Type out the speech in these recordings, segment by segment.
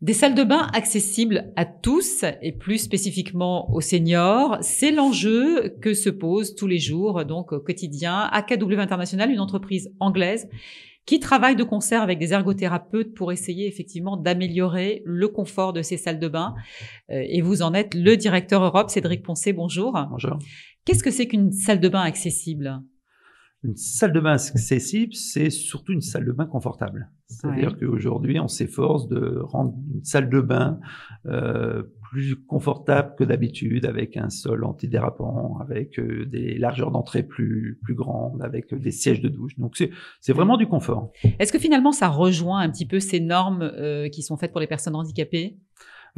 Des salles de bain accessibles à tous et plus spécifiquement aux seniors, c'est l'enjeu que se pose tous les jours, donc au quotidien. AKW International, une entreprise anglaise qui travaille de concert avec des ergothérapeutes pour essayer effectivement d'améliorer le confort de ces salles de bain. Et vous en êtes le directeur Europe, Cédric Poncet, bonjour. Bonjour. Qu'est-ce que c'est qu'une salle de bain accessible ? Une salle de bain accessible, c'est surtout une salle de bain confortable. C'est-à-dire qu'aujourd'hui, on s'efforce de rendre une salle de bain plus confortable que d'habitude, avec un sol antidérapant, avec des largeurs d'entrée plus grandes, avec des sièges de douche. Donc, c'est vraiment du confort. Est-ce que finalement, ça rejoint un petit peu ces normes qui sont faites pour les personnes handicapées ?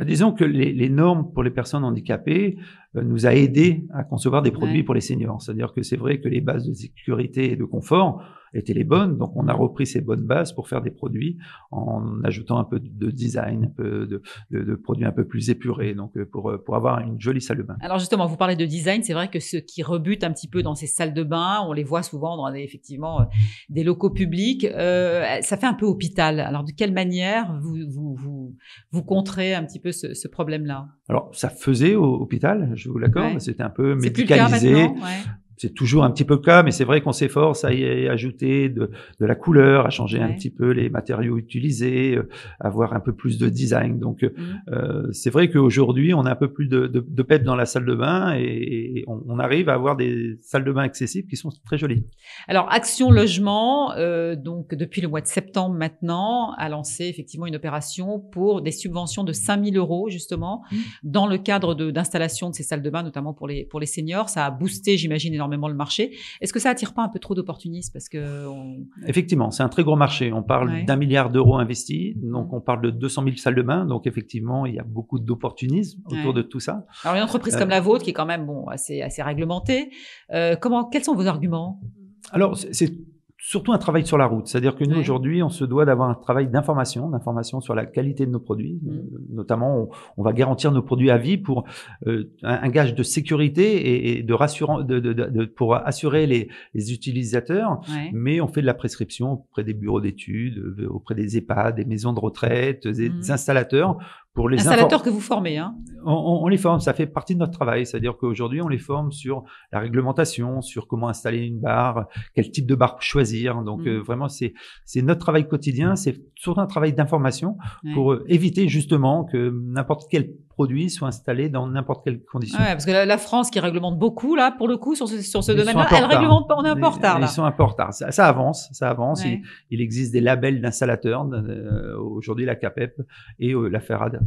Disons que les normes pour les personnes handicapées nous a aidé à concevoir des produits pour les seniors. C'est-à-dire que c'est vrai que les bases de sécurité et de confort étaient les bonnes, donc on a repris ces bonnes bases pour faire des produits en ajoutant un peu de design, un peu de produits un peu plus épurés, donc pour avoir une jolie salle de bain. Alors justement, vous parlez de design, c'est vrai que ceux qui rebutent un petit peu dans ces salles de bain, on les voit souvent dans effectivement des locaux publics, ça fait un peu hôpital. Alors de quelle manière vous contrez un petit peu ce problème-là ? Alors ça faisait au hôpital, je vous l'accorde, c'était un peu médicalisé. C'est plus le cas maintenant, C'est toujours un petit peu le cas, mais c'est vrai qu'on s'efforce à y ajouter de la couleur, à changer un petit peu les matériaux utilisés, avoir un peu plus de design. Donc, c'est vrai qu'aujourd'hui, on a un peu plus de pep dans la salle de bain et on arrive à avoir des salles de bain accessibles qui sont très jolies. Alors, Action Logement, donc depuis le mois de septembre maintenant, a lancé effectivement une opération pour des subventions de 5 000 € justement, dans le cadre d'installation de ces salles de bain, notamment pour les seniors. Ça a boosté, j'imagine, énormément le marché. Est-ce que ça attire pas un peu trop d'opportunistes parce que Effectivement, c'est un très gros marché. On parle d'1 milliard d'euros investis, donc on parle de 200 000 salles de bain. Donc effectivement, il y a beaucoup d'opportunisme autour de tout ça. Alors une entreprise comme la vôtre, qui est quand même assez réglementée, quels sont vos arguments ? Alors c'est surtout un travail sur la route. C'est-à-dire que nous, aujourd'hui, on se doit d'avoir un travail d'information sur la qualité de nos produits. Notamment, on va garantir nos produits à vie pour un gage de sécurité et de rassurant, pour assurer les utilisateurs. Mais on fait de la prescription auprès des bureaux d'études, auprès des EHPAD, des maisons de retraite, des installateurs. Pour les installateurs que vous formez, hein. On les forme, ça fait partie de notre travail. C'est-à-dire qu'aujourd'hui, on les forme sur la réglementation, sur comment installer une barre, quel type de barre choisir. Donc vraiment, c'est notre travail quotidien. C'est surtout un travail d'information pour éviter justement que n'importe quel produit soit installé dans n'importe quelle condition. Ouais, parce que la France qui réglemente beaucoup là, pour le coup, sur ce domaine-là, elle réglemente pas. On est un peu en retard là. Ils sont un peu en retard. Ça avance. Ouais. Il existe des labels d'installateurs. Aujourd'hui, la CAPEP et la FERAD,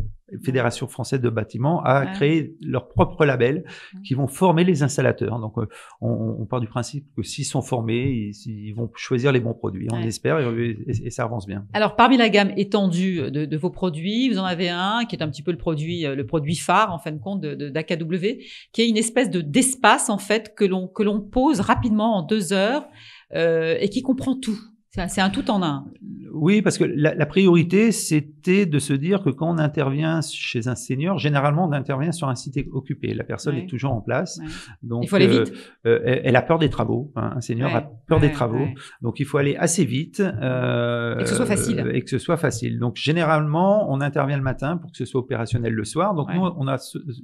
Fédération française de bâtiments, a créé leur propre label qui vont former les installateurs. Donc, on part du principe que s'ils sont formés, ils vont choisir les bons produits. On espère et ça avance bien. Alors, parmi la gamme étendue de vos produits, vous en avez un qui est un petit peu le produit phare, en fin de compte, d'AKW, qui est une espèce d'espace, en fait, que l'on pose rapidement en 2 heures, et qui comprend tout. C'est un tout en un. Oui, parce que la priorité, c'était de se dire que quand on intervient chez un senior, généralement, on intervient sur un site occupé. La personne est toujours en place. Donc, il faut aller vite. Elle a peur des travaux. Hein. Un senior a peur des travaux. Donc, il faut aller assez vite. Et que ce soit facile. Et que ce soit facile. Donc, généralement, on intervient le matin pour que ce soit opérationnel le soir. Donc, nous, on a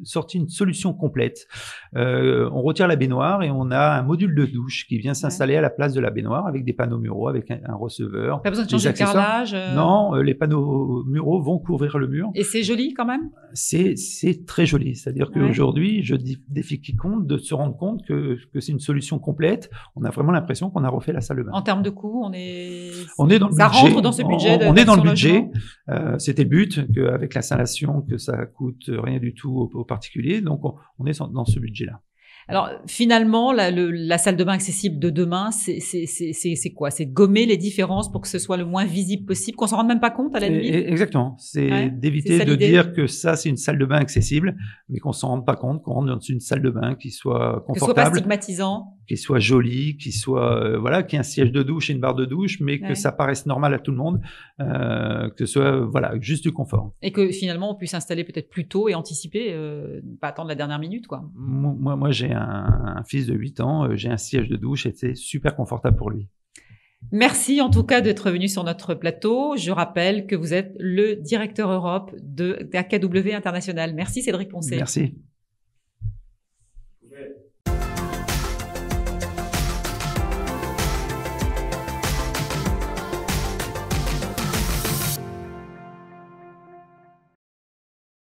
sorti une solution complète. On retire la baignoire et on a un module de douche qui vient s'installer à la place de la baignoire avec des panneaux muraux, avec un receveur. Pas besoin de changer le carrelage. Non, les panneaux muraux vont couvrir le mur. Et c'est joli quand même. C'est très joli. C'est-à-dire qu'aujourd'hui, je défie quiconque de se rendre compte que c'est une solution complète. On a vraiment l'impression qu'on a refait la salle de bain. En termes de coût, on est dans le budget. Ça rentre dans ce budget. On est dans le budget. C'était le but, qu'avec l'installation, que ça coûte rien du tout aux particuliers. Donc, on est dans ce budget-là. Alors finalement, la salle de bain accessible de demain, c'est quoi ? C'est gommer les différences pour que ce soit le moins visible possible, qu'on s'en rende même pas compte à la limite. Exactement. C'est d'éviter de dire que ça c'est une salle de bain accessible, mais qu'on s'en rende pas compte, qu'on rentre dans une salle de bain qui soit confortable, que ce soit pas stigmatisant, qui soit jolie, qui soit qui ait un siège de douche et une barre de douche, mais que ça paraisse normal à tout le monde, que ce soit juste du confort. Et que finalement on puisse installer peut-être plus tôt et anticiper, pas attendre la dernière minute, quoi. Moi j'ai un fils de 8 ans, j'ai un siège de douche et c'est super confortable pour lui. Merci en tout cas d'être venu sur notre plateau. Je rappelle que vous êtes le directeur Europe d'AKW International. Merci Cédric Poncet. Merci.